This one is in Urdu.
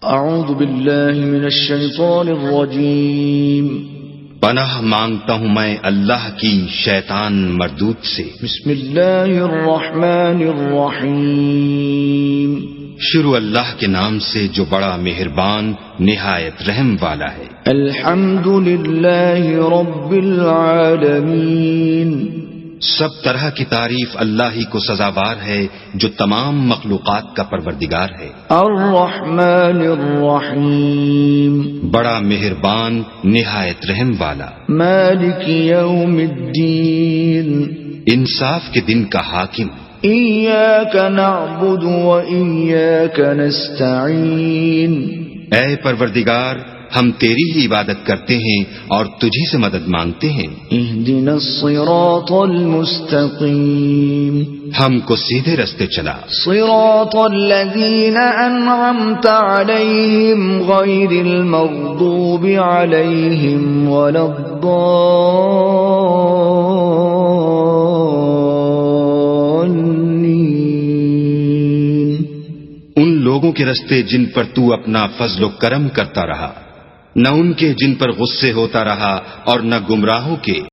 اعوذ باللہ من الشیطان الرجیم پناہ مانگتا ہوں میں اللہ کی شیطان مردود سے۔ بسم اللہ الرحمن الرحیم شروع اللہ کے نام سے جو بڑا مہربان نہایت رحم والا ہے۔ الحمد للہ رب العالمین سب طرح کی تعریف اللہ ہی کو سزاوار ہے جو تمام مخلوقات کا پروردگار ہے۔ الرحمن الرحیم بڑا مہربان نہایت رحم والا۔ مالک یوم الدین انصاف کے دن کا حاکم۔ ایاک نعبد و ایاک نستعین اے پروردگار ہم تیری ہی عبادت کرتے ہیں اور تجھی سے مدد مانگتے ہیں۔ اہدنا الصراط المستقیم ہم کو سیدھے رستے چلا۔ صراط الذین انعمت علیہم غیر المغضوب علیہم ولا الضالین ان لوگوں کے رستے جن پر تو اپنا فضل و کرم کرتا رہا، نہ ان کے جن پر غصے ہوتا رہا اور نہ گمراہوں کے